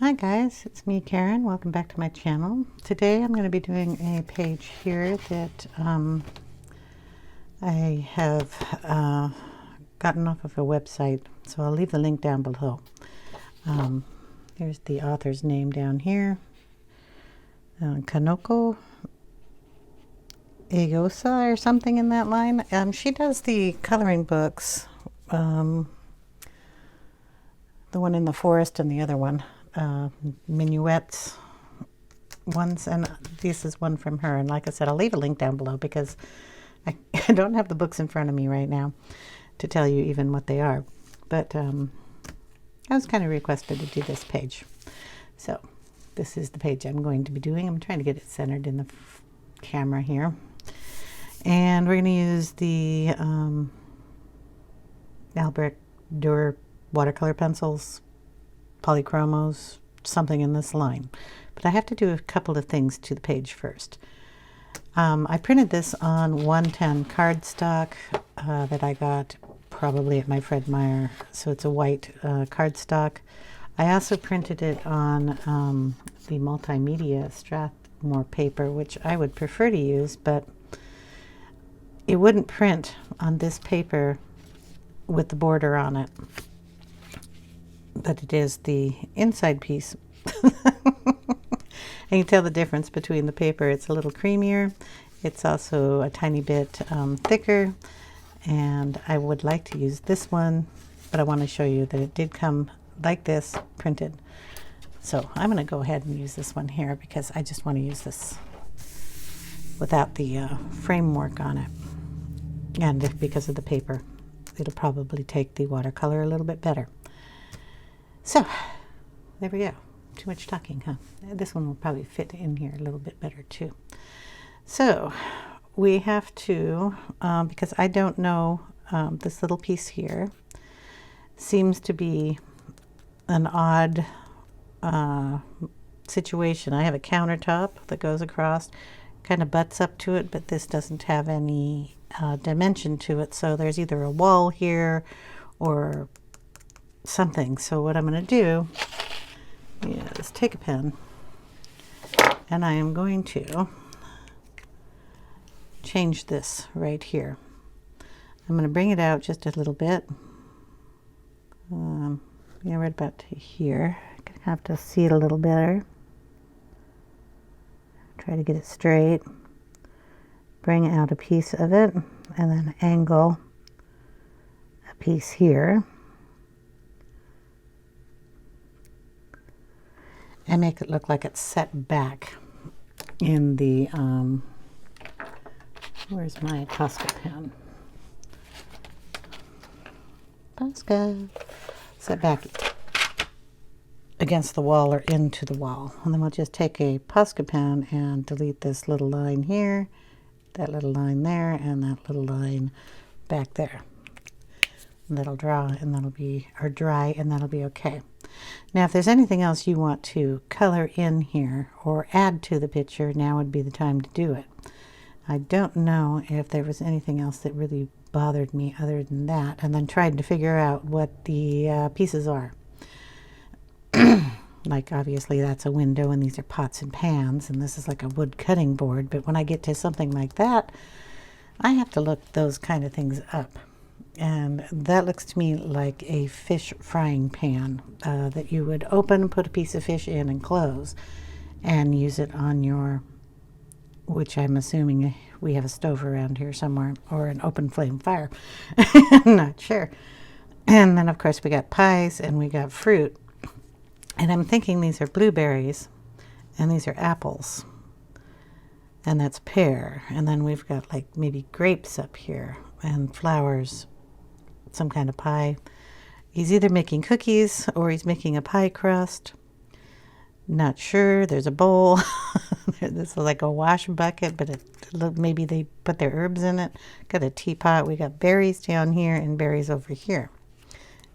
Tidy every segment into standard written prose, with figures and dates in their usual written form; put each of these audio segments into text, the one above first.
Hi guys, it's me Karen. Welcome back to my channel. Today I'm going to be doing a page here that I have gotten off of a website, so I'll leave the link down below. Here's the author's name down here, Kanoko Egusa or something in that line. She does the coloring books, the one in the forest and the other one. Minuets ones, and this is one from her, and like I said, I'll leave a link down below because I don't have the books in front of me right now to tell you even what they are, but I was kind of requested to do this page, so this is the page I'm going to be doing. I'm trying to get it centered in the camera here, and we're going to use the Albrecht Durer watercolor pencils, Polychromos, something in this line. But I have to do a couple of things to the page first. I printed this on 110 cardstock that I got probably at my Fred Meyer, so it's a white cardstock. I also printed it on the multimedia Strathmore paper, which I would prefer to use, but it wouldn't print on this paper with the border on it. But it is the inside piece. And you can tell the difference between the paper. It's a little creamier. It's also a tiny bit thicker. And I would like to use this one, but I want to show you that it did come like this, printed. So I'm going to go ahead and use this one here because I just want to use this without the framework on it. And because of the paper, it'll probably take the watercolor a little bit better. So, there we go. Too much talking, huh? This one will probably fit in here a little bit better too. So, we have to, because I don't know, this little piece here seems to be an odd situation. I have a countertop that goes across, kind of butts up to it, but this doesn't have any dimension to it. So there's either a wall here or something. So what I'm going to do is take a pen, and I am going to change this right here. I'm going to bring it out just a little bit. Yeah, right about to here. I'm going to have to see it a little better. Try to get it straight. Bring out a piece of it, and then angle a piece here. And make it look like it's set back in the, where's my Posca pen? Posca. Set back against the wall or into the wall. And then we'll just take a Posca pen and delete this little line here, that little line there, and that little line back there. And that'll draw, and that'll be, or dry, and that'll be okay. Now, if there's anything else you want to color in here or add to the picture, now would be the time to do it. I don't know if there was anything else that really bothered me other than that, and then tried to figure out what the pieces are. Like, obviously, that's a window, and these are pots and pans, and this is like a wood cutting board, but when I get to something like that, I have to look those kind of things up. And that looks to me like a fish frying pan that you would open, put a piece of fish in and close, and use it on your, which I'm assuming we have a stove around here somewhere, or an open flame fire. I'm not sure. And then, of course, we got pies and we got fruit. And I'm thinking these are blueberries and these are apples. And that's pear. And then we've got like maybe grapes up here and flowers. Some kind of pie. He's either making cookies or he's making a pie crust. Not sure. There's a bowl. This is like a wash bucket, but maybe they put their herbs in it. Got a teapot. We got berries down here and berries over here.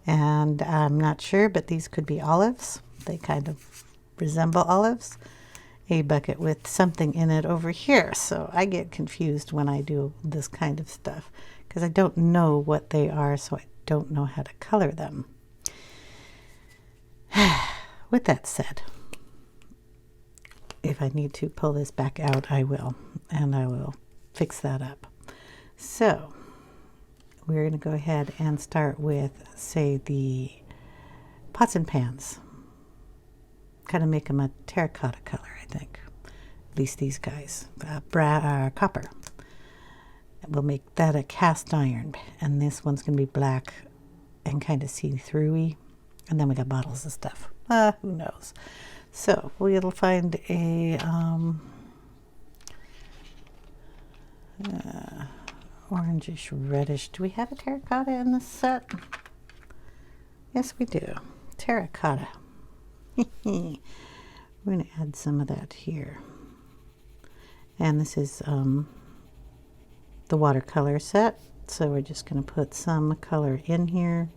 And I'm not sure, but these could be olives. They kind of resemble olives. A bucket with something in it over here. So I get confused when I do this kind of stuff, because I don't know what they are, so I don't know how to color them. with that said, if I need to pull this back out, I will, and I will fix that up. So we're going to go ahead and start with, say, the pots and pans. Kind of make them a terracotta color, I think. At least these guys. Copper. We'll make that a cast iron. And this one's going to be black and kind of see-through-y. And then we got bottles of stuff. Who knows? So we'll find a orangish reddish. Do we have a terracotta in this set? Yes, we do. Terracotta. We're going to add some of that here. And this is the watercolor set. So we're just going to put some color in here.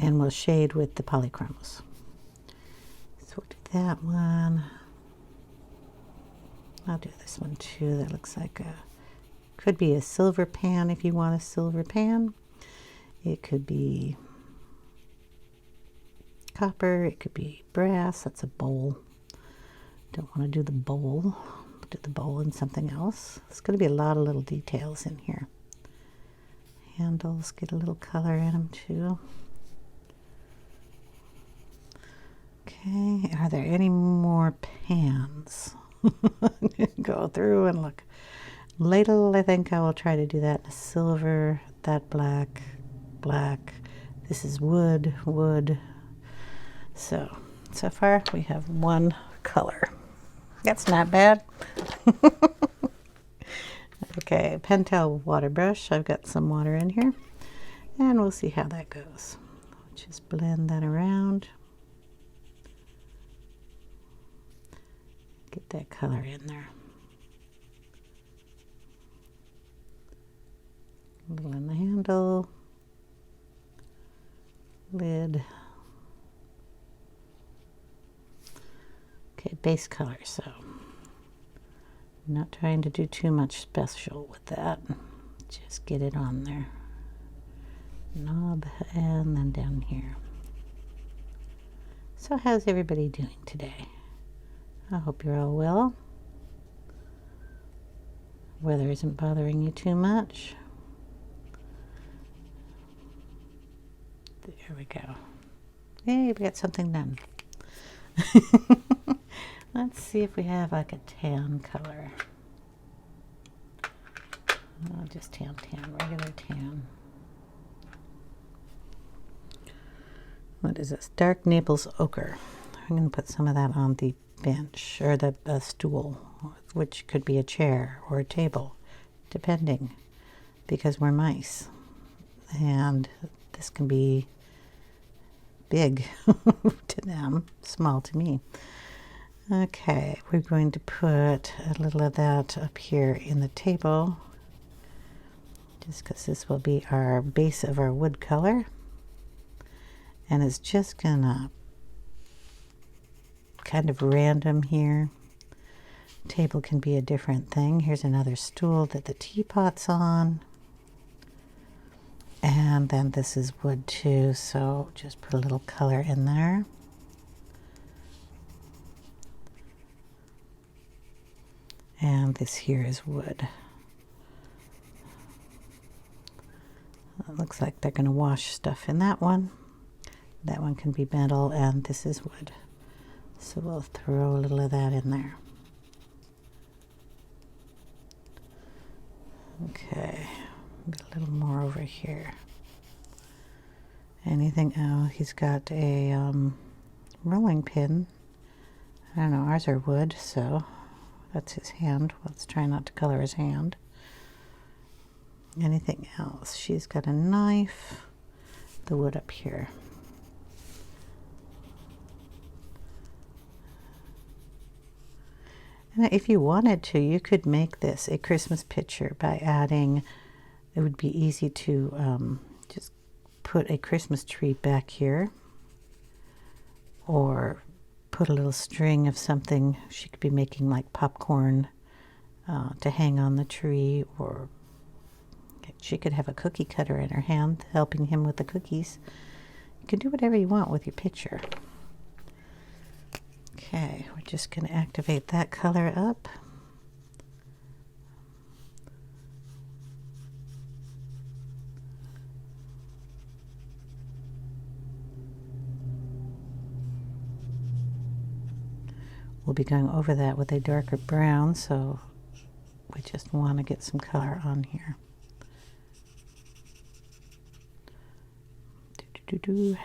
And we'll shade with the Polychromos. So we'll do that one. I'll do this one too. That looks like could be a silver pan if you want a silver pan. It could be copper. It could be brass. That's a bowl. Don't want to do the bowl. Do the bowl in something else. It's going to be a lot of little details in here. Handles, get a little color in them too. Okay, are there any more pans? Go through and look. Ladle, I think I will try to do that in silver, that black, black. This is wood, wood. So far we have one color. That's not bad. Okay, Pentel water brush. I've got some water in here. And we'll see how that goes. Just blend that around. Get that color in there. A little in the handle. Lid. Okay, base color, so I'm not trying to do too much special with that. Just get it on there. Knob and then down here. So how's everybody doing today? I hope you're all well. Weather isn't bothering you too much. There we go. Hey, we got something done. Let's see if we have like a tan color. Oh, just tan, regular tan. What is this? Dark Naples ochre. I'm going to put some of that on the bench or the stool, which could be a chair or a table, depending, because we're mice. And this can be big to them, small to me. Okay, we're going to put a little of that up here in the table, just because this will be our base of our wood color. And it's just gonna kind of random here. Table can be a different thing. Here's another stool that the teapot's on. And then this is wood too, so just put a little color in there. And this here is wood. It looks like they're going to wash stuff in that one. That one can be metal, and this is wood. So we'll throw a little of that in there. Okay, get a little more over here. Anything? Oh, he's got a rolling pin. I don't know, ours are wood, so that's his hand. Let's try not to color his hand. Anything else? She's got a knife. The wood up here. And if you wanted to, you could make this a Christmas picture by adding, it would be easy to just put a Christmas tree back here, or put a little string of something. She could be making like popcorn to hang on the tree, or she could have a cookie cutter in her hand helping him with the cookies. You can do whatever you want with your picture. Okay, we're just going to activate that color up. We'll be going over that with a darker brown, so we just want to get some color on here. Do-do-do-do.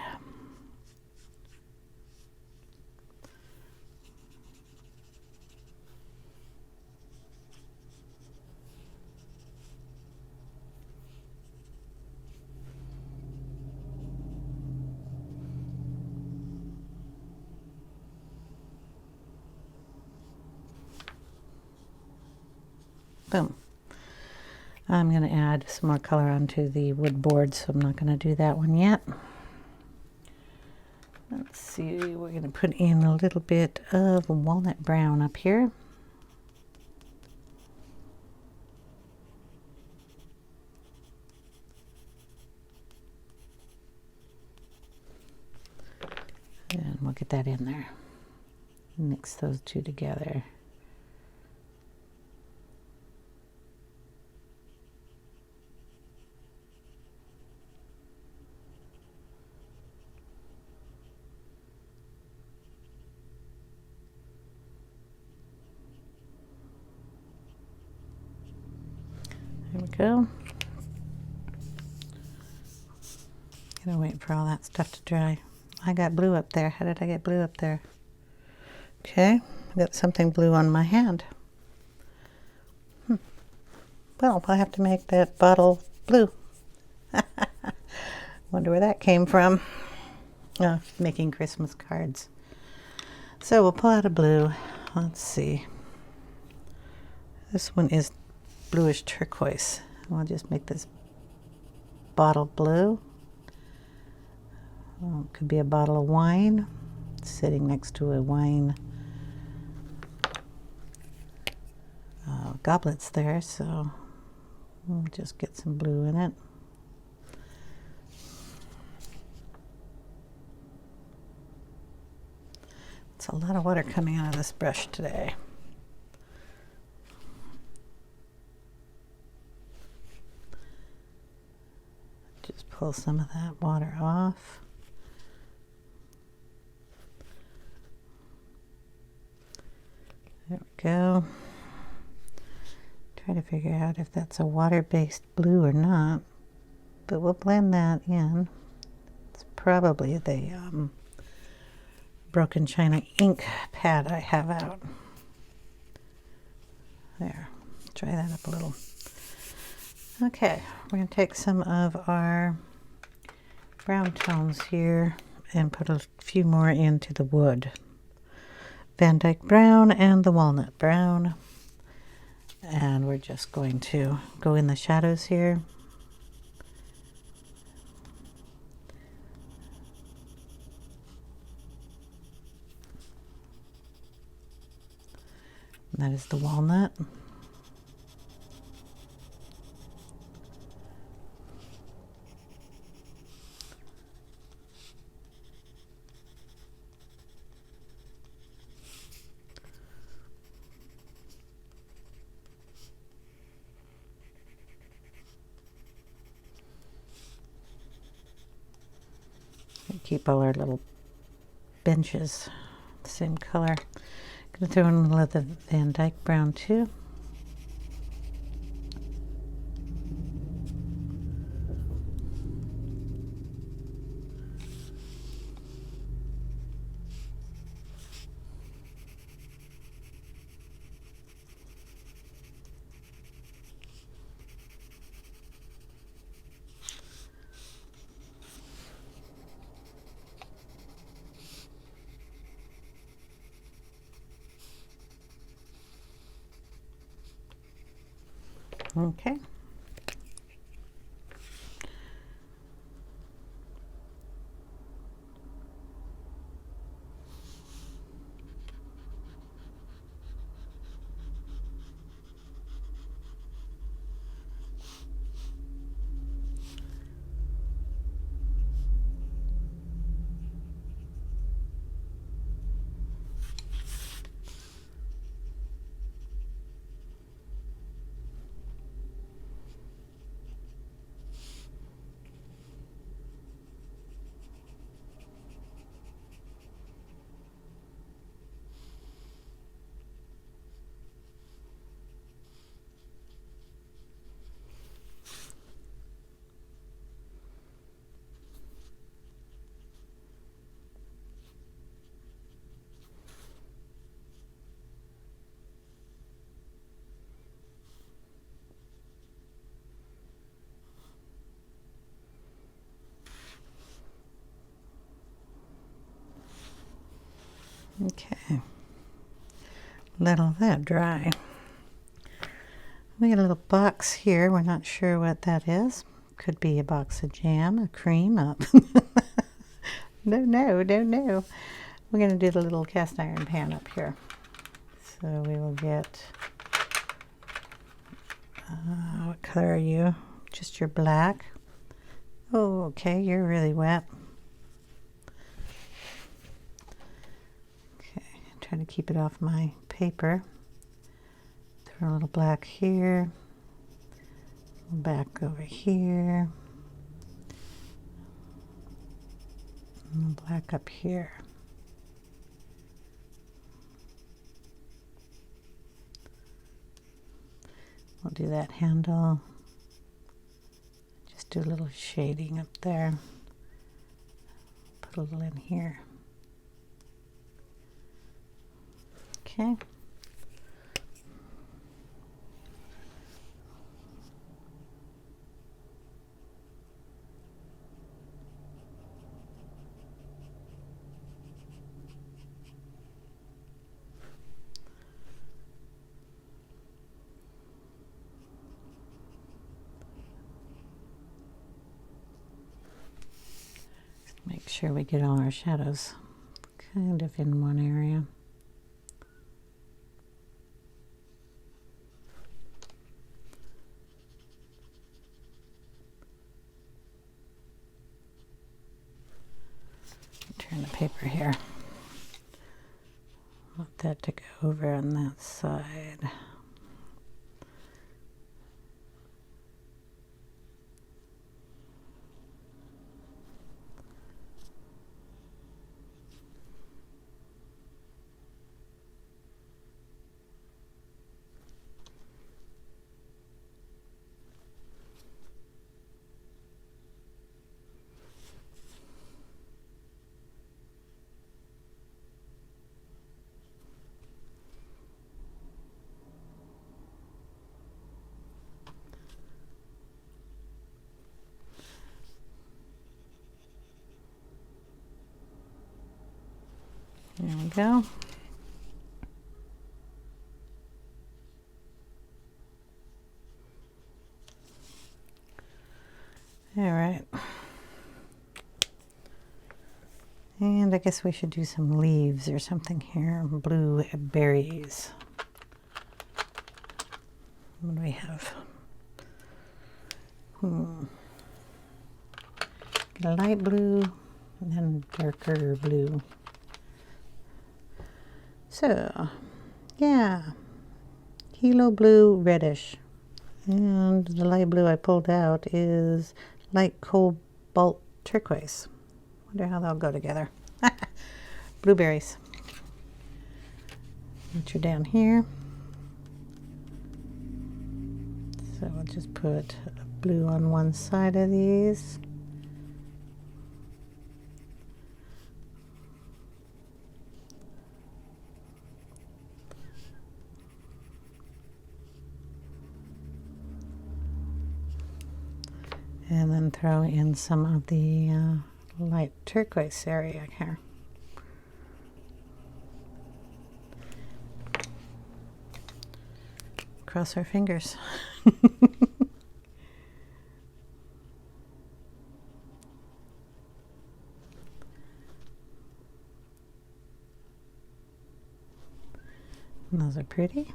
Boom. I'm going to add some more color onto the wood board, so I'm not going to do that one yet. Let's see, we're going to put in a little bit of walnut brown up here. And we'll get that in there. Mix those two together. There we go. Gonna wait for all that stuff to dry. I got blue up there. How did I get blue up there? Okay, I got something blue on my hand. Well, I'll have to make that bottle blue. Wonder where that came from. Oh, making Christmas cards. So we'll pull out a blue. Let's see. This one is bluish turquoise. We'll just make this bottle blue. Well, it could be a bottle of wine sitting next to a wine goblets there, so we'll just get some blue in it. It's a lot of water coming out of this brush today. Just pull some of that water off. There we go. Try to figure out if that's a water-based blue or not, but we'll blend that in. It's probably the broken china ink pad I have out. There, try that up a little. Okay, we're going to take some of our brown tones here and put a few more into the wood. Van-dyck-brown and the walnut brown. And we're just going to go in the shadows here. And that is the walnut. Keep all our little benches the same color. Gonna throw in a little of the Van-dyck-brown too. Okay. Okay, let all that dry. We got a little box here. We're not sure what that is. Could be a box of jam, a cream, don't know. We're going to do the little cast iron pan up here. So we will get, what color are you? Just your black. Oh, okay, you're really wet. Okay, try to keep it off my paper. Throw a little black here, back over here, and black up here. We'll do that handle. Just do a little shading up there. Put a little in here. Okay. Make sure we get all our shadows kind of in one area. Turn the paper here. Want that to go over on that side. There we go. All right. And I guess we should do some leaves or something here. Blueberries. What do we have? Get a light blue and then darker blue. So, yeah, Helioblue reddish. And the light blue I pulled out is light cobalt turquoise. Wonder how they'll go together. Blueberries. Which are down here. So we'll just put blue on one side of these. And then throw in some of the light turquoise area here. Cross our fingers. And those are pretty.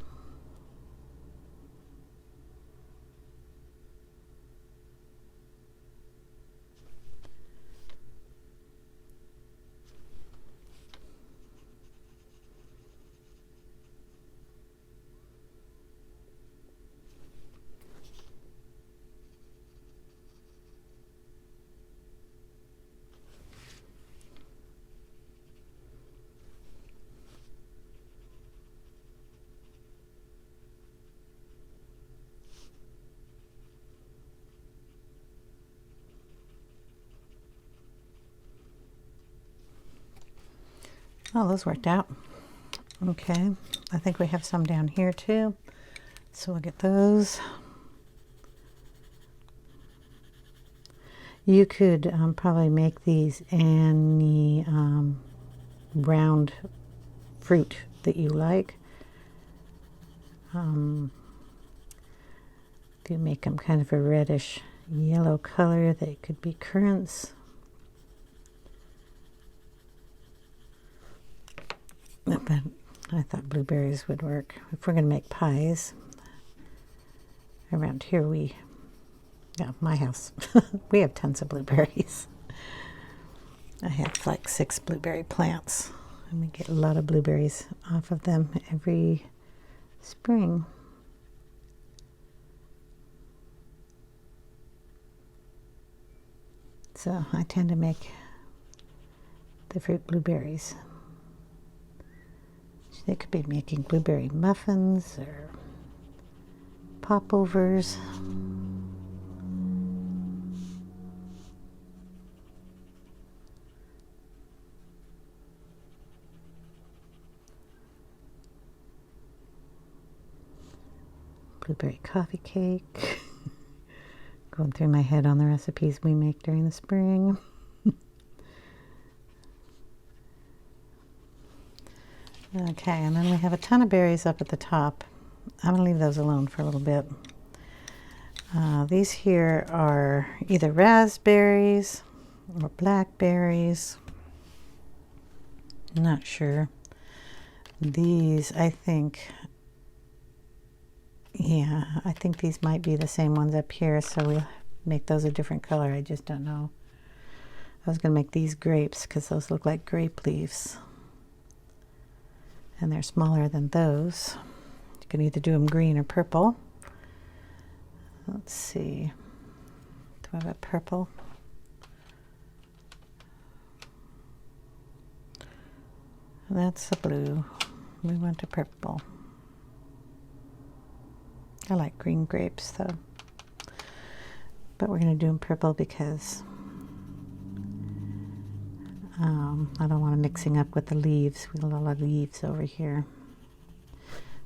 Oh, those worked out. Okay, I think we have some down here too. So we'll get those. You could probably make these any round fruit that you like. If you make them kind of a reddish yellow color, they could be currants. But I thought blueberries would work. If we're going to make pies, around here my house, we have tons of blueberries. I have like 6 blueberry plants, and we get a lot of blueberries off of them every spring. So I tend to make the fruit blueberries. They could be making blueberry muffins or popovers. Blueberry coffee cake. Going through my head on the recipes we make during the spring. Okay, and then we have a ton of berries up at the top. I'm going to leave those alone for a little bit. These here are either raspberries or blackberries. I'm not sure. These, I think these might be the same ones up here, so we'll make those a different color. I just don't know. I was going to make these grapes because those look like grape leaves. And they're smaller than those. You can either do them green or purple. Let's see. Do I have a purple? That's a blue. We went to purple. I like green grapes though. But we're going to do them purple because I don't want them mixing up with the leaves. We have a lot of leaves over here.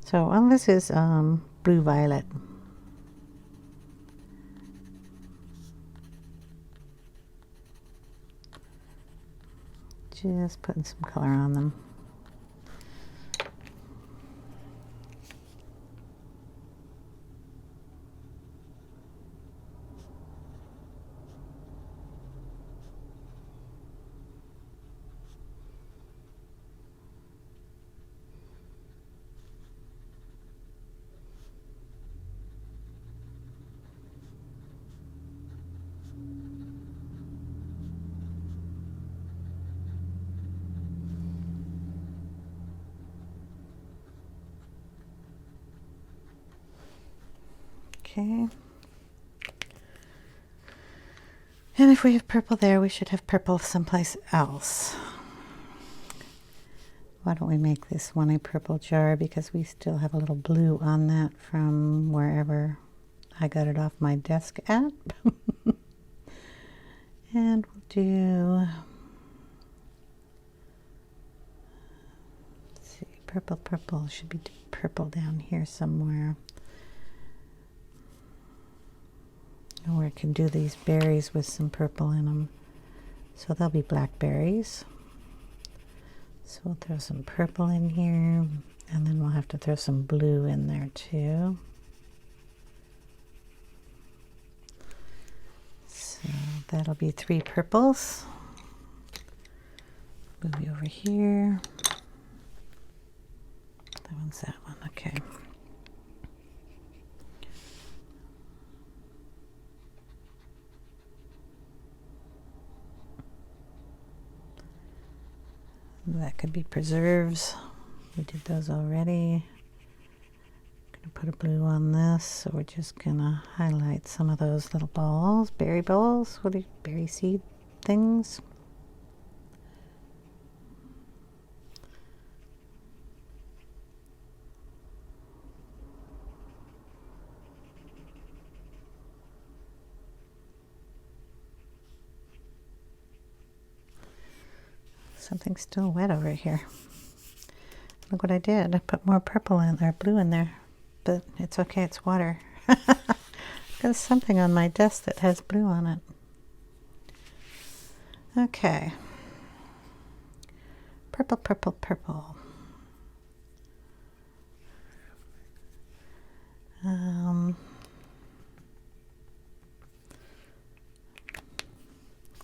So this is blue violet. Just putting some color on them. Okay. And if we have purple there, we should have purple someplace else. Why don't we make this one a purple jar, because we still have a little blue on that from wherever I got it off my desk at. And we'll do, let's see, purple should be purple down here somewhere. Or I can do these berries with some purple in them. So they'll be blackberries. So we'll throw some purple in here, and then we'll have to throw some blue in there too. So that'll be 3 purples. Move you over here. That one's that one, okay. That could be preserves. We did those already. I'm going to put a blue on this, so we're just going to highlight some of those little balls, berry balls. What are berry seed things? Something's still wet over here. Look what I did. I put more purple in there, blue in there, but it's okay, it's water. There's something on my desk that has blue on it. Okay. Purple, purple, purple.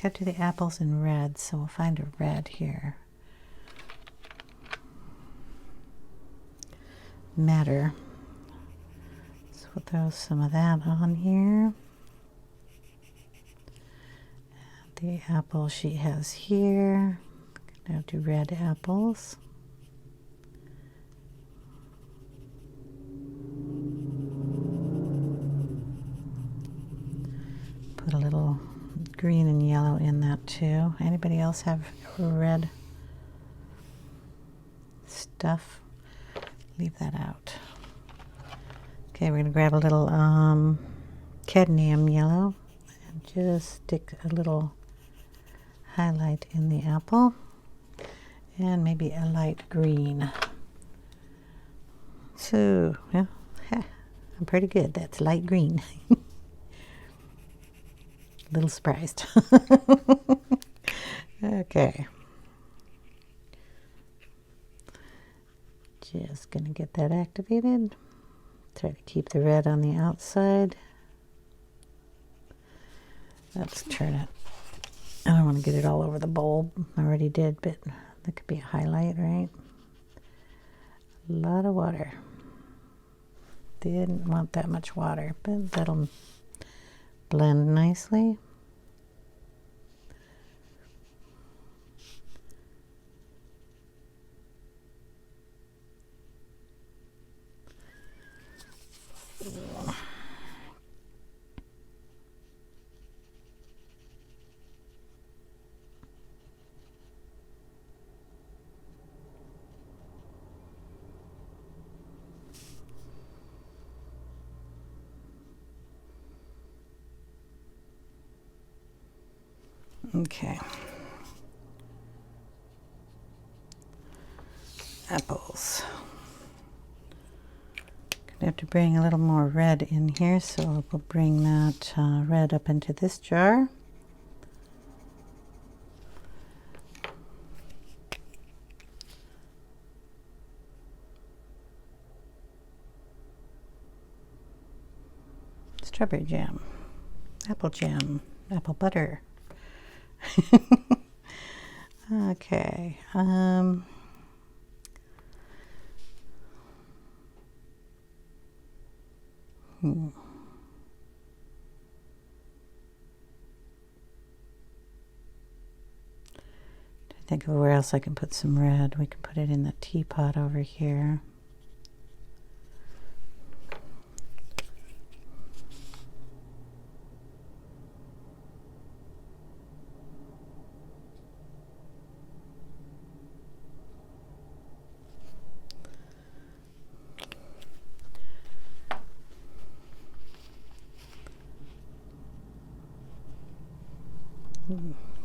gotta do the apples in red, so we'll find a red here. Madder. So we'll throw some of that on here. The apple she has here. Now do red apples. Put a little green and yellow in that too. Anybody else have red stuff? Leave that out. Okay, we're going to grab a little cadmium yellow and just stick a little highlight in the apple and maybe a light green. So, yeah, I'm pretty good. That's light green. A little surprised. Okay. Just gonna get that activated. Try to keep the red on the outside. Let's turn it. I don't want to get it all over the bulb. I already did, but that could be a highlight, right? A lot of water. Didn't want that much water, but that'll blend nicely. Okay. Apples. Gonna have to bring a little more red in here, so we'll bring that red up into this jar. Strawberry jam, apple butter. Okay. Think of where else I can put some red. We can put it in the teapot over here.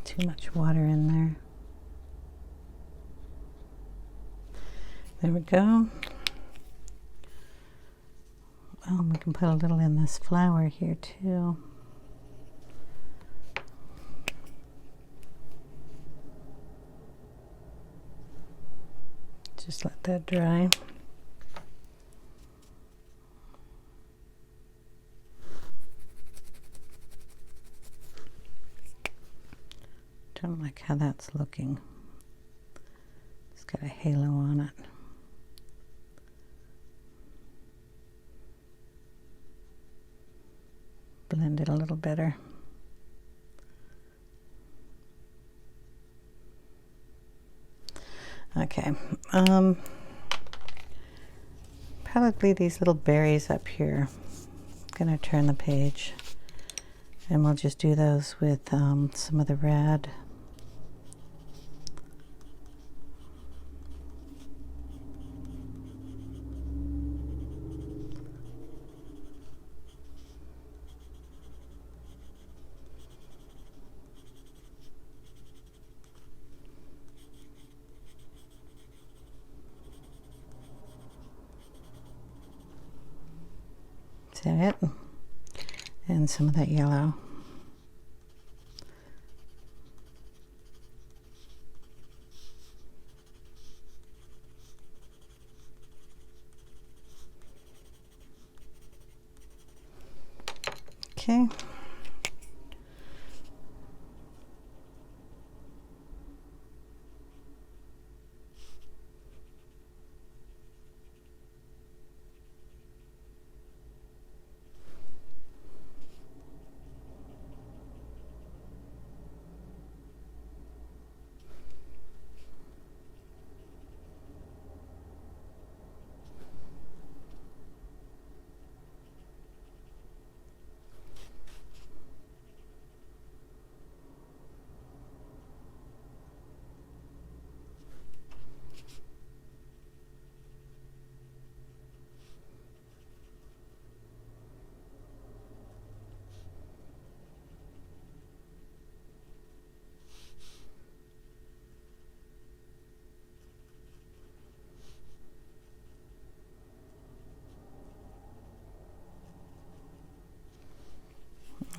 Too much water in there. There we go. Oh, we can put a little in this flower here too. Just let that dry. Don't like how that's looking. It's got a halo on it. Blend it a little better. Okay. Probably these little berries up here. I'm gonna turn the page, and we'll just do those with some of the red. Is that it? And some of that yellow. Okay.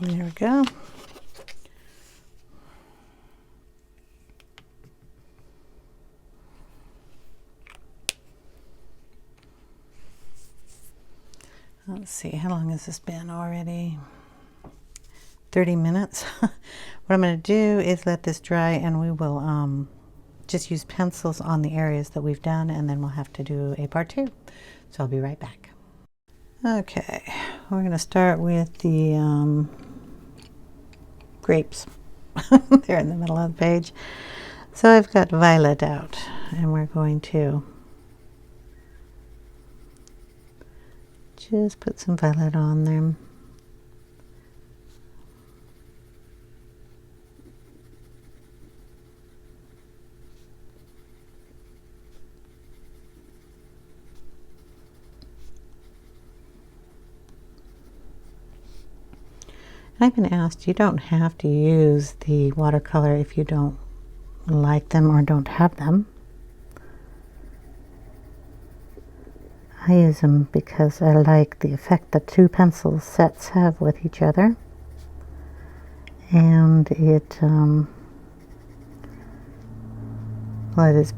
There we go. Let's see, how long has this been already? 30 minutes. What I'm going to do is let this dry, and we will just use pencils on the areas that we've done, and then we'll have to do a part 2. So I'll be right back. Okay, we're going to start with the grapes. They're in the middle of the page. So I've got violet out, and we're going to just put some violet on them. I've been asked, you don't have to use the watercolor if you don't like them or don't have them. I use them because I like the effect the 2 pencil sets have with each other. And it, well, it has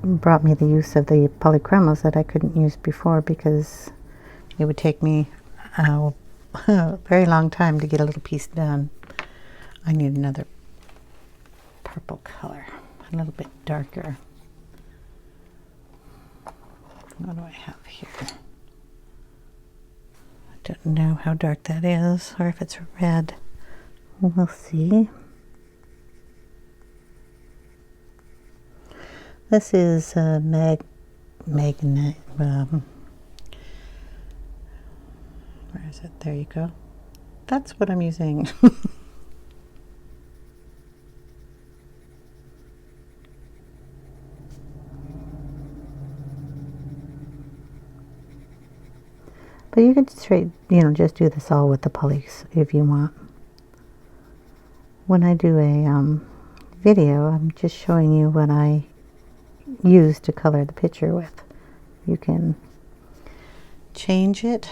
brought me the use of the Polychromos that I couldn't use before, because it would take me a very long time to get a little piece done. I need another purple color, a little bit darker. What do I have here? I don't know how dark that is, or if it's red. We'll see. This is magnet. Where is it? There you go. That's what I'm using. But you could just do this all with the polys if you want. When I do a video, I'm just showing you what I use to color the picture with. You can change it.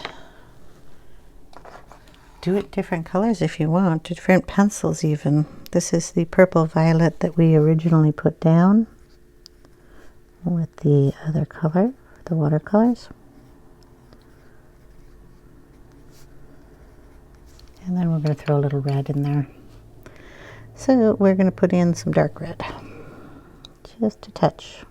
Do it different colors if you want, different pencils even. This is the purple violet that we originally put down with the other color, the watercolors. And then we're going to throw a little red in there. So we're going to put in some dark red, just a touch.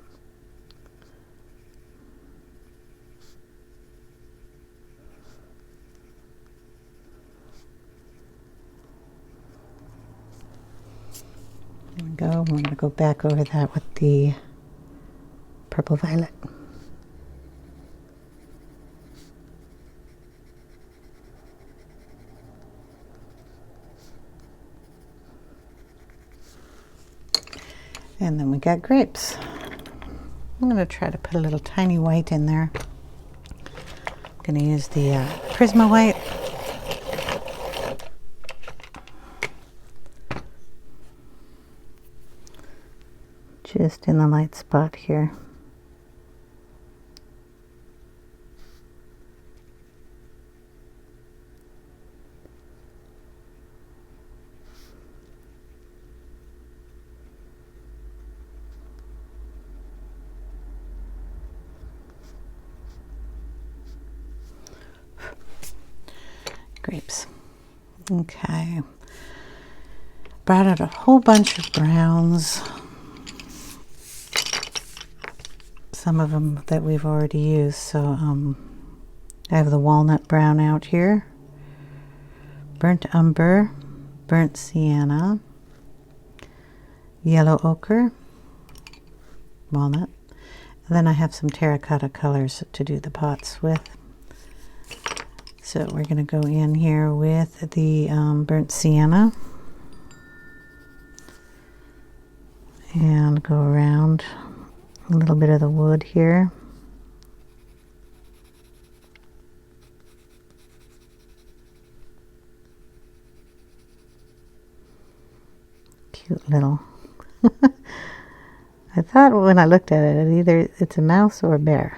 There we go. We're going to go back over that with the purple violet. And then we got grapes. I'm going to try to put a little tiny white in there. I'm going to use the Prisma white. Just in the light spot here. Grapes. Okay. Brought out a whole bunch of browns. Some of them that we've already used. So I have the walnut brown out here. Burnt umber. Burnt sienna. Yellow ochre. Walnut. And then I have some terracotta colors to do the pots with. So we're going to go in here with the burnt sienna and go around a little bit of the wood here. Cute little. I thought when I looked at it, either it's a mouse or a bear.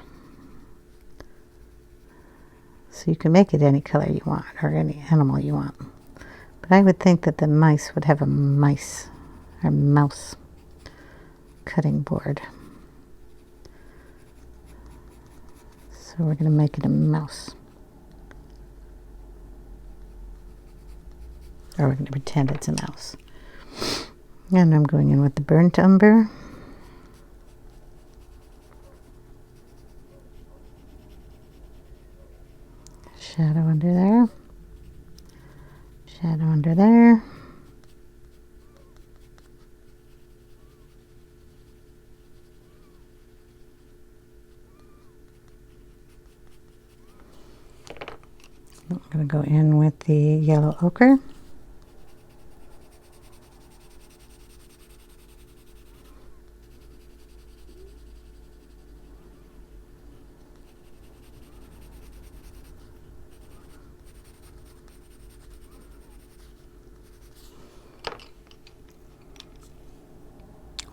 So you can make it any color you want, or any animal you want. But I would think that the mice would have a mouse cutting board. So we're going to make it a mouse. Or we're going to pretend it's a mouse. And I'm going in with the burnt umber. Shadow under there. Shadow under there. I'm going to go in with the yellow ochre.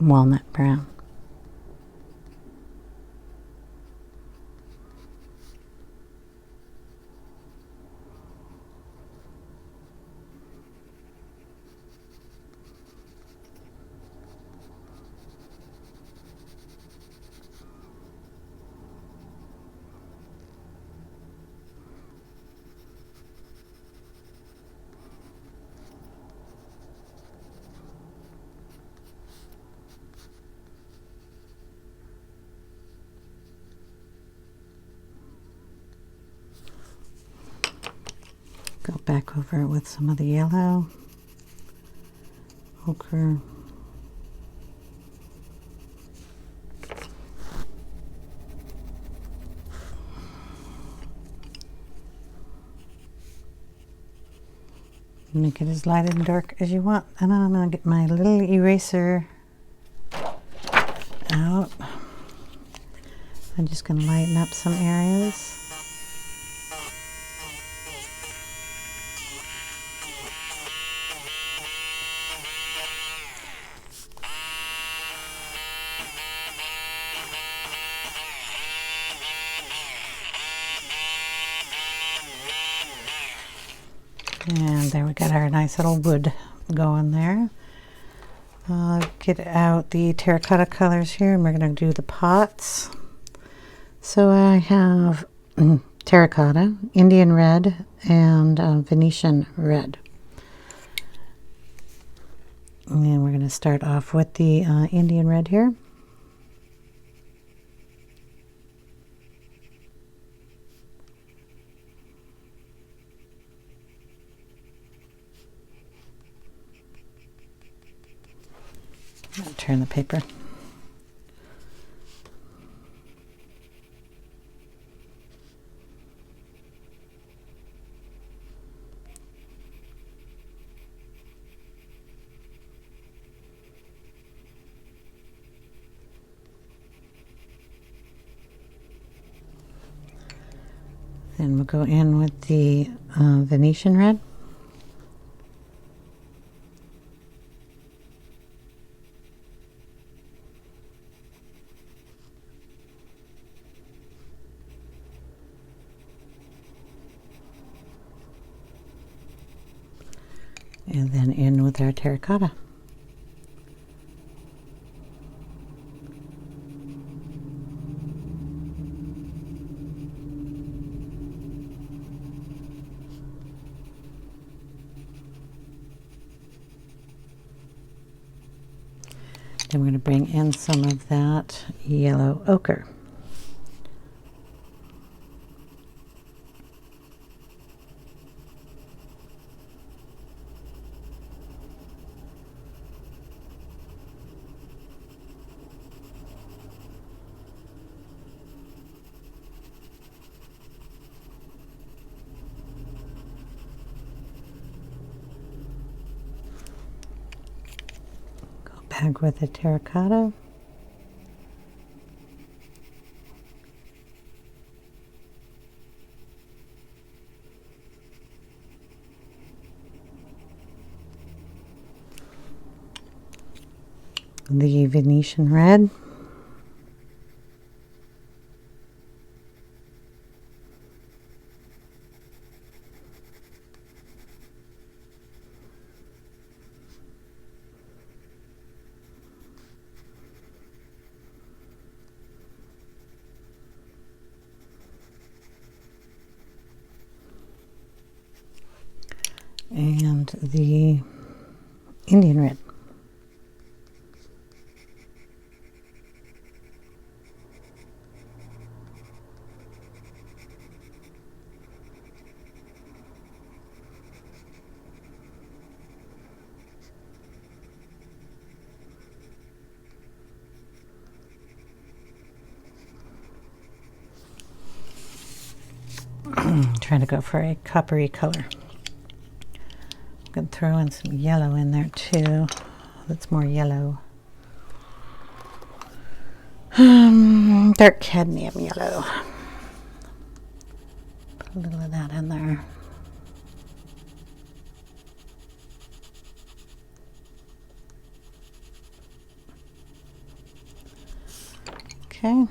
Walnut brown. Go back over it with some of the yellow ochre. Make it as light and dark as you want. And then I'm going to get my little eraser out. I'm just going to lighten up some areas. And there we got our nice little wood going there. Get out the terracotta colors here, and we're going to do the pots. So I have terracotta, Indian red, and Venetian red. And we're going to start off with the Indian red here. I'll turn the paper. Then we'll go in with the Venetian red. And then in with our terracotta. Then we're going to bring in some of that yellow ochre. Back with the terracotta. The Venetian red. and the Indian red. Trying to go for a coppery color. I'm going to throw in some yellow in there too. That's more yellow. Dark cadmium yellow. Put a little of that in there. Okay.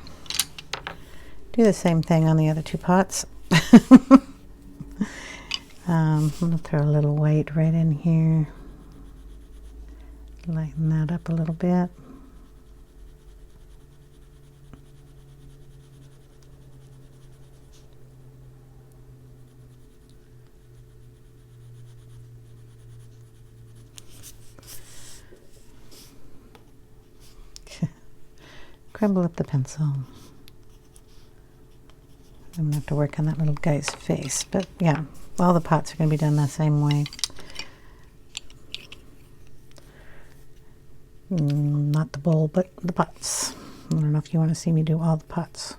Do the same thing on the other two pots. I'm going to throw a little white right in here. Lighten that up a little bit. Crumble up the pencil. I'm going to have to work on that little guy's face, but yeah, all the pots are going to be done the same way. Not the bowl, but the pots. I don't know if you want to see me do all the pots.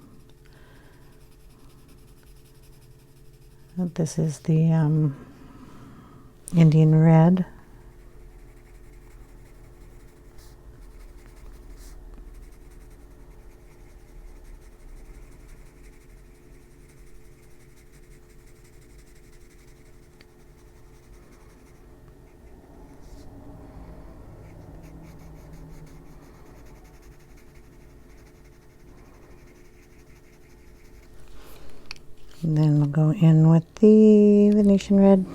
This is the Indian red. And then we'll go in with the Venetian red.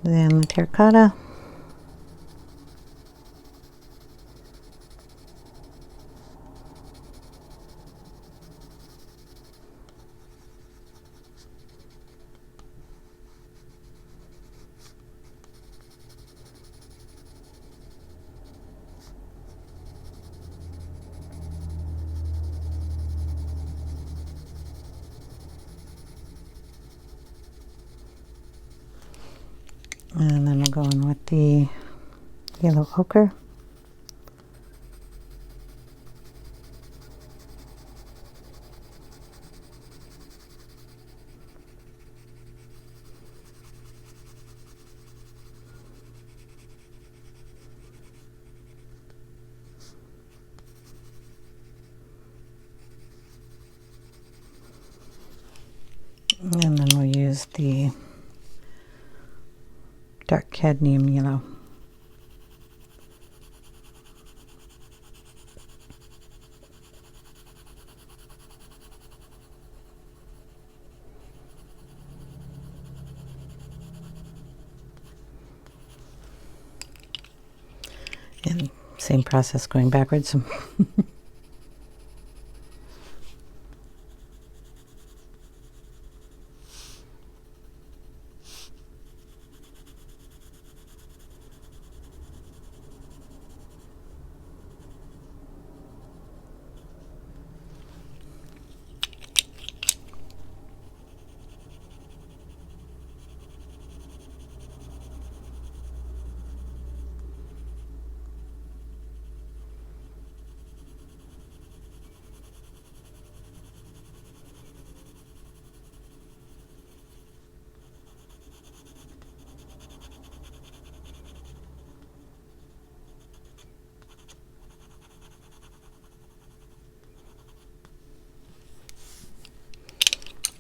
Then the terracotta. And then we'll go in with the yellow ochre. And then we'll use the dark cadmium yellow. And same process going backwards.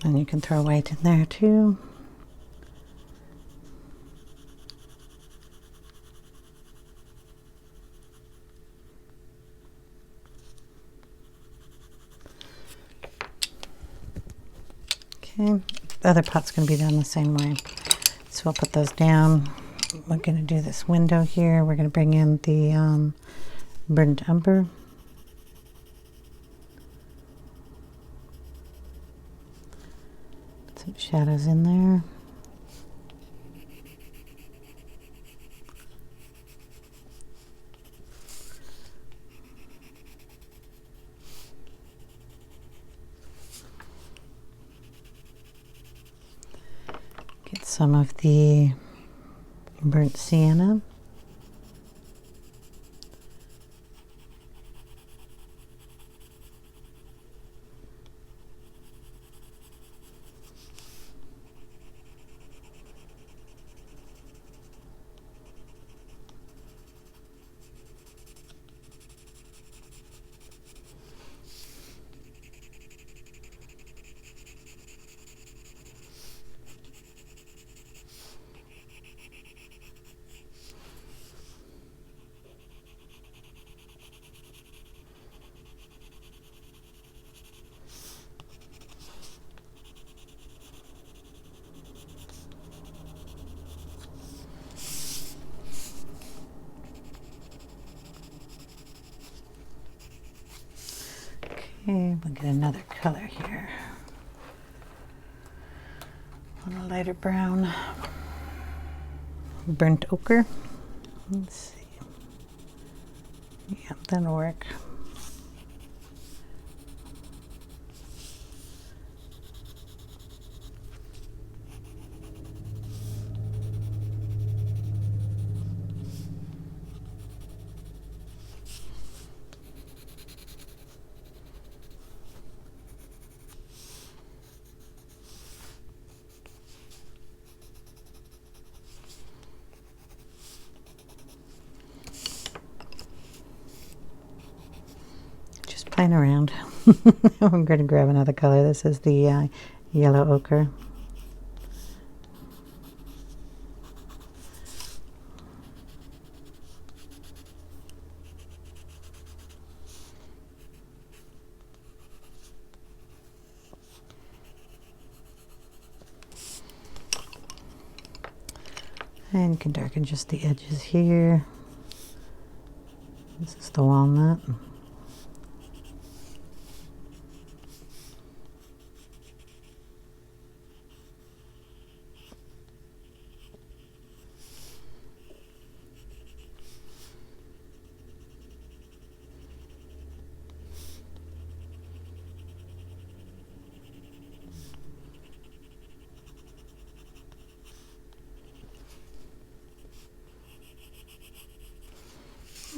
And you can throw white in there too. Okay, the other pot's going to be done the same way. So we'll put those down, we're going to do this window here. We're going to bring in the burnt umber. Put some shadows in there. Get some of the burnt sienna. Okay, we'll get another color here. A little lighter brown. Burnt ochre. Let's see. Yeah, that'll work. Playing around. I'm going to grab another color. This is the yellow ochre. And you can darken just the edges here. This is the walnut.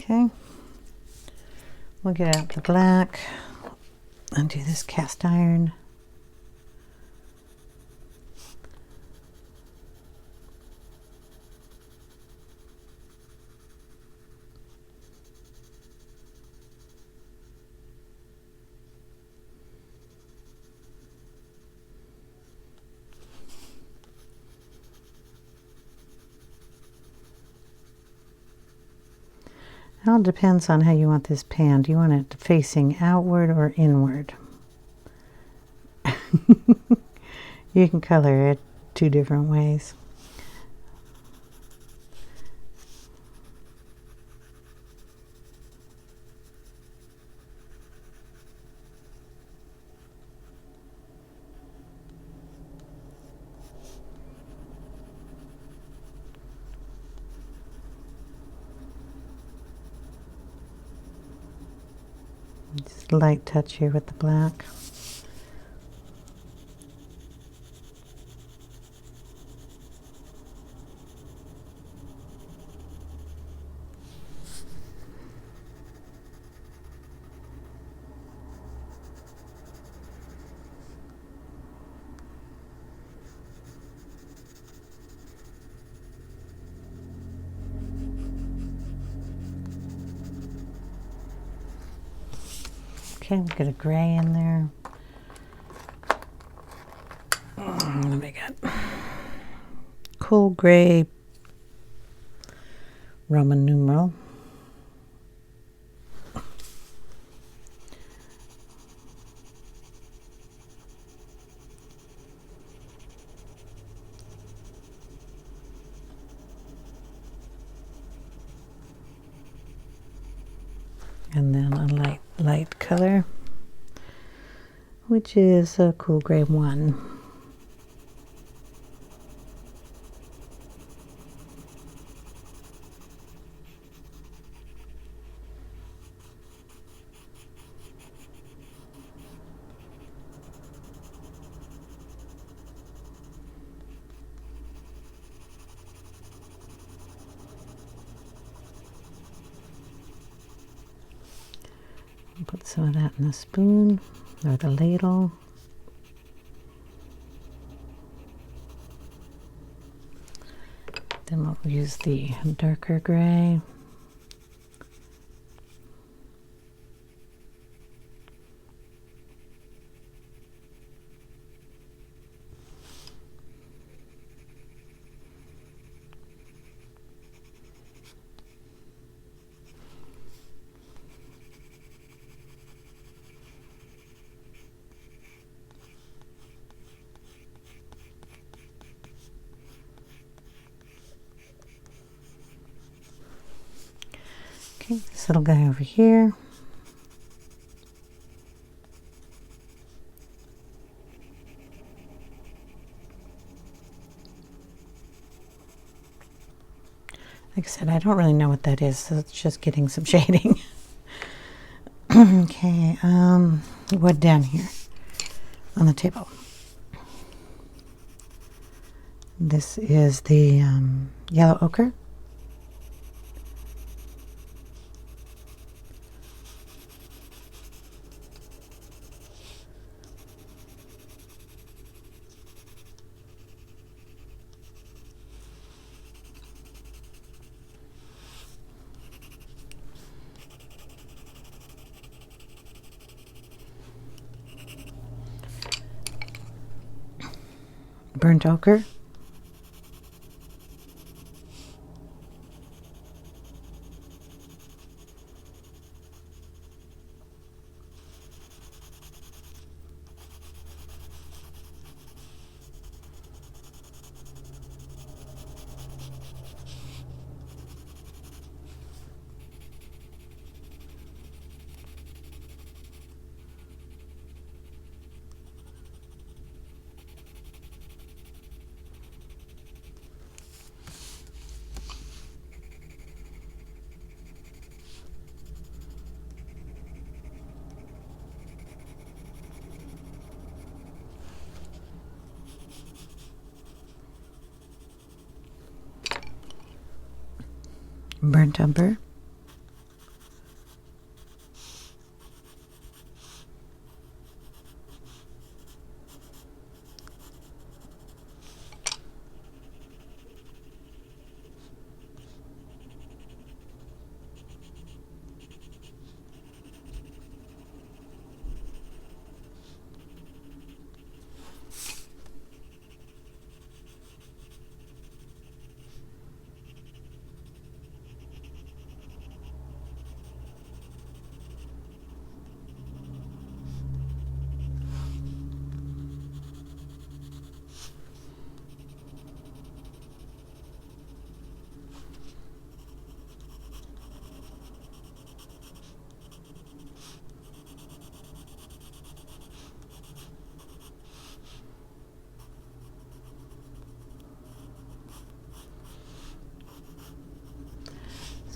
Okay, we'll get out the black and do this cast iron. It all depends on how you want this pan. Do you want it facing outward or inward? You can color it two different ways. Just a light touch here with the black. Okay, we've got a gray in there. What do we got? Cool gray Roman numeral. And then a light color, which is a cool gray 1. Put some of that in the spoon or the ladle. Then we'll use the darker gray. Okay, this little guy over here. Like I said, I don't really know what that is, so it's just getting some shading. Okay, wood down here on the table. This is the yellow ochre. Burnt ochre. Burnt umber.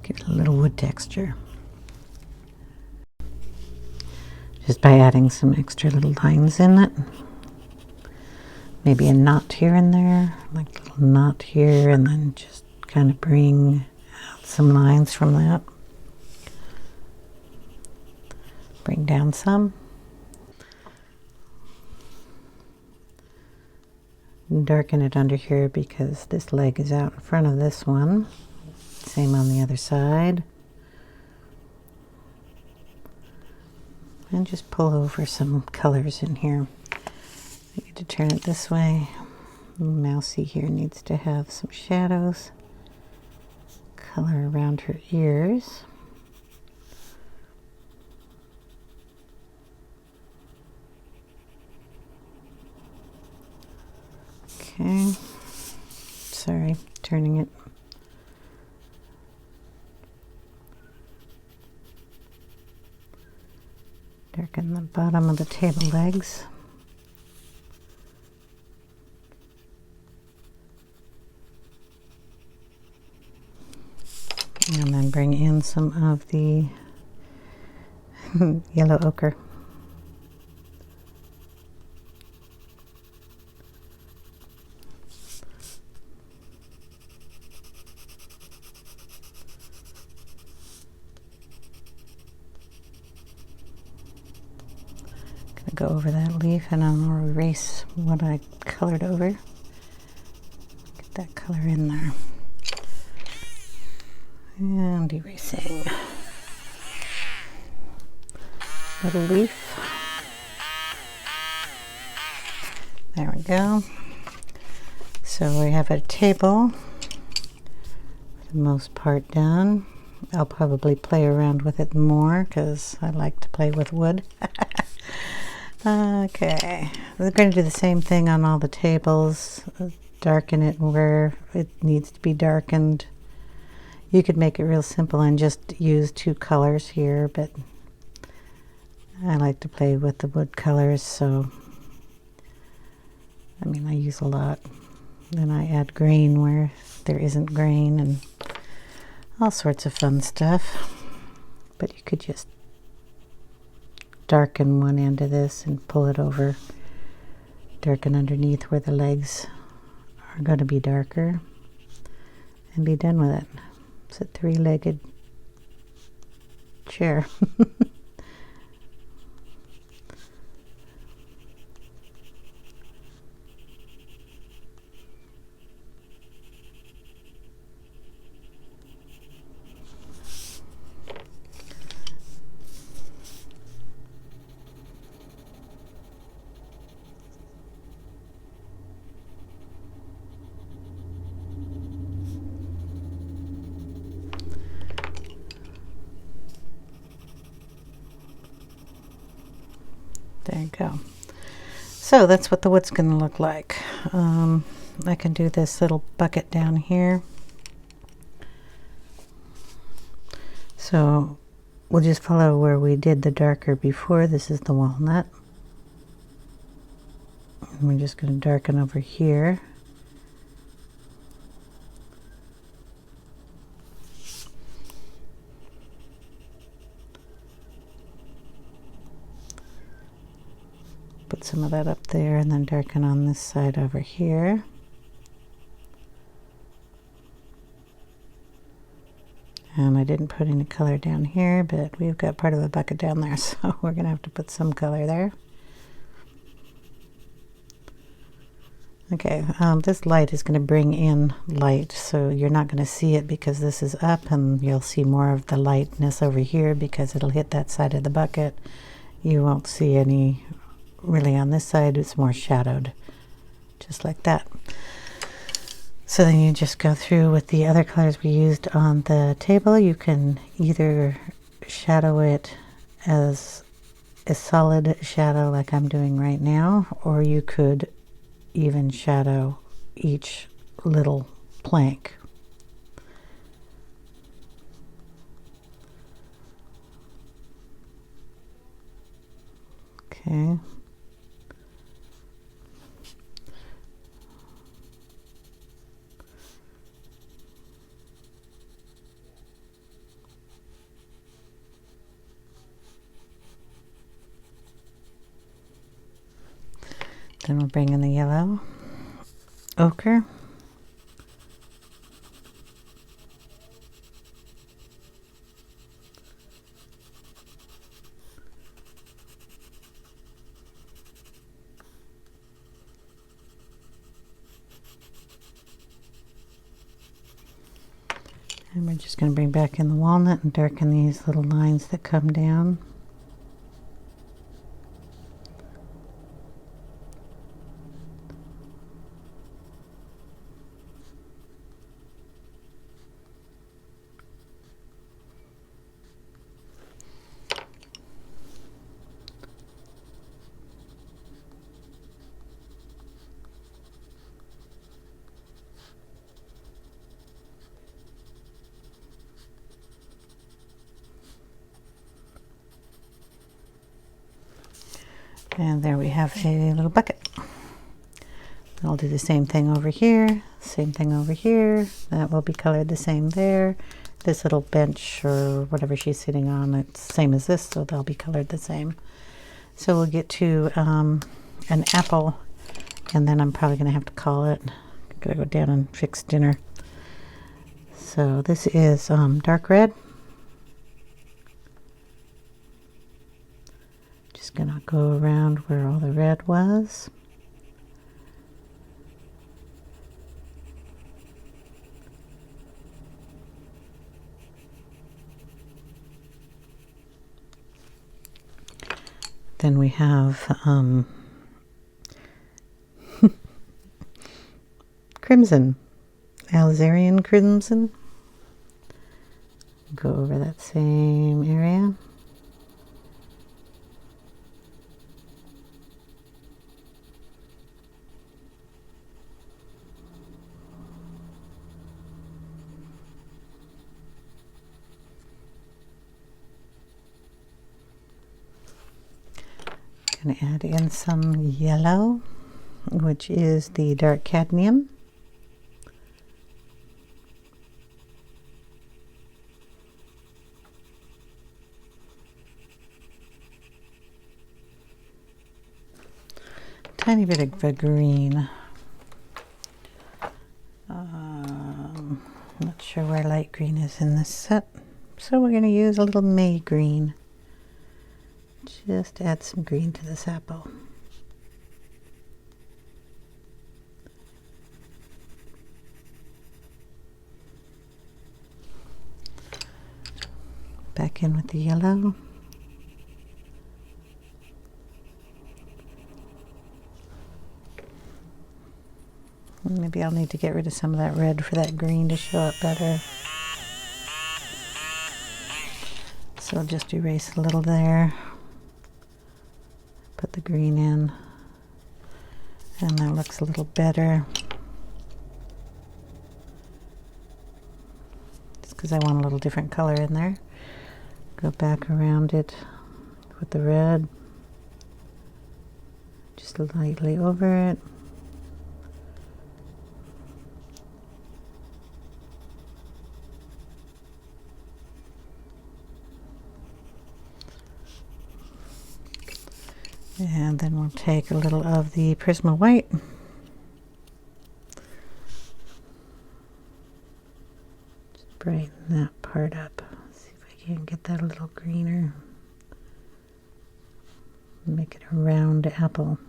Give it a little wood texture. Just by adding some extra little lines in it. Maybe a knot here and there, like a little knot here, and then just kind of bring out some lines from that. Bring down some. Darken it under here because this leg is out in front of this one. Same on the other side. And just pull over some colors in here. I need to turn it this way. Mousy here needs to have some shadows. Color around her ears. Okay. Sorry, turning it. bottom of the table legs. And then bring in some of the yellow ochre. Gonna go over that leaf and I'll erase what I colored over. Get that color in there. And erasing. Little leaf. There we go. So we have a table for the most part done. I'll probably play around with it more because I like to play with wood. Okay, we're going to do the same thing on all the tables. Darken it where it needs to be darkened. You could make it real simple and just use two colors here, but I like to play with the wood colors, so I mean I use a lot. Then I add green where there isn't green and all sorts of fun stuff. But you could just darken one end of this and pull it over, darken underneath where the legs are going to be darker, and be done with it. It's a three-legged chair. There you go. So that's what the wood's going to look like. I can do this little bucket down here. So we'll just follow where we did the darker before. This is the walnut. And we're just going to darken over here. Put some of that up there and then darken on this side over here. And I didn't put any color down here, but we've got part of the bucket down there, so we're going to have to put some color there. Okay, this light is going to bring in light, so you're not going to see it because this is up, and you'll see more of the lightness over here because it'll hit that side of the bucket. You won't see any really on this side. It's more shadowed, just like that. So then you just go through with the other colors we used on the table. You can either shadow it as a solid shadow like I'm doing right now, or you could even shadow each little plank. Okay. Then we'll bring in the yellow ochre. And we're just going to bring back in the walnut and darken these little lines that come down. And there we have a little bucket. I'll do the same thing over here, same thing over here. That will be colored the same there. This little bench or whatever she's sitting on, it's the same as this, so they'll be colored the same. So we'll get to an apple, and then I'm probably gonna have to call it. I'm gonna go down and fix dinner. So this is dark red. Just gonna go around where all the red was. Then we have crimson, Alizarin Crimson. Go over that same area. Going to add in some yellow, which is the dark cadmium. Tiny bit of a green. Not sure where light green is in this set, so we're going to use a little May green. Just add some green to this apple. Back in with the yellow. Maybe I'll need to get rid of some of that red for that green to show up better. So I'll just erase a little there. Put the green in, and that looks a little better. Just because I want a little different color in there. Go back around it with the red, just lightly over it. And then we'll take a little of the Prisma white. Just brighten that part up. See if I can get that a little greener. Make it a round apple.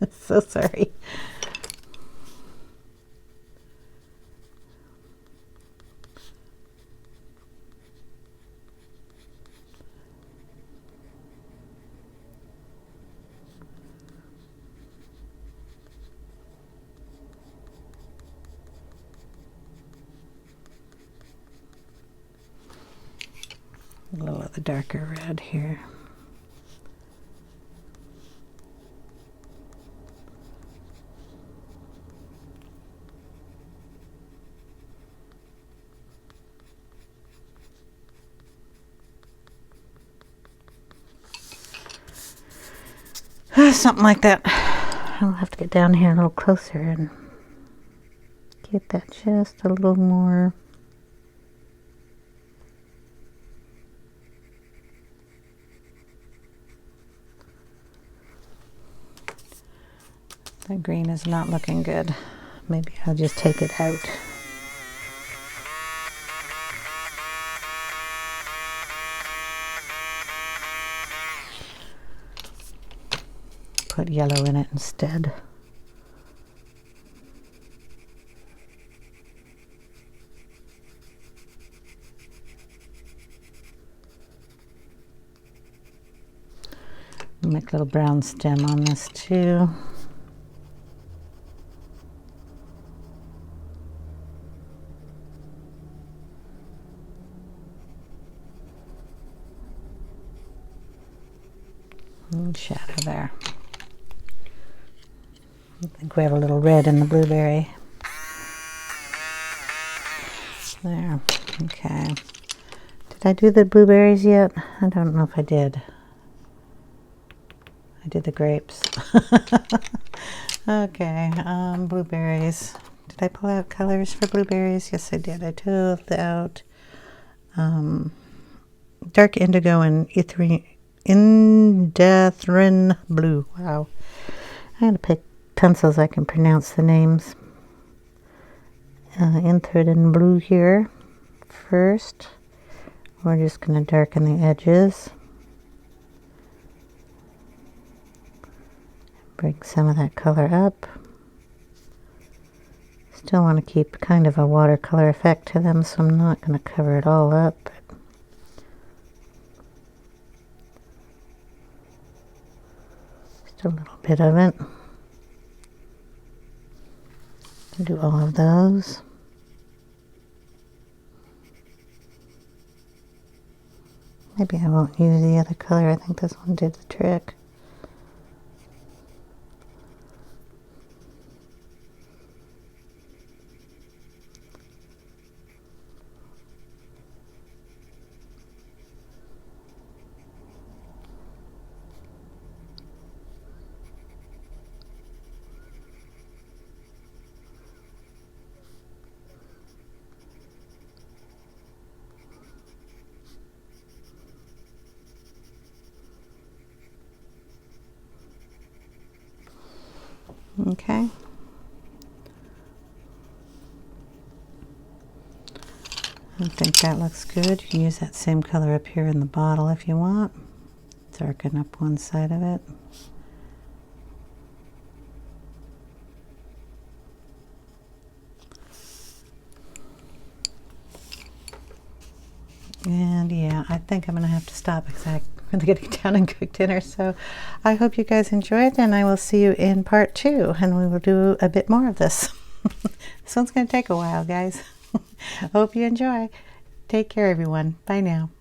So sorry. A little of the darker red here. Something like that. I'll have to get down here a little closer and get that just a little more. That green is not looking good. Maybe I'll just take it out. Put yellow in it instead. Make a little brown stem on this too. And shadow there. I think we have a little red in the blueberry. There. Okay. Did Did I do the blueberries yet? I don't know if I did. I did the grapes. Okay, blueberries. Did I pull out colors for blueberries? Yes, I did. I pulled out dark indigo and Indanthrene blue. Wow. I had to pick pencils I can pronounce the names. Indanthrene blue here first. We're just going to darken the edges. Bring some of that color up. Still want to keep kind of a watercolor effect to them, so I'm not going to cover it all up. Just a little bit of it. Do all of those. Maybe I won't use the other color. I think this one did the trick. Okay. I think that looks good. You can use that same color up here in the bottle if you want. Darken up one side of it. And yeah, I think I'm going to have to stop because I'm really getting down and cook dinner. So I hope you guys enjoyed, and I will see you in part 2, and we will do a bit more of this. This one's going to take a while, guys. Hope you enjoy. Take care, everyone. Bye now.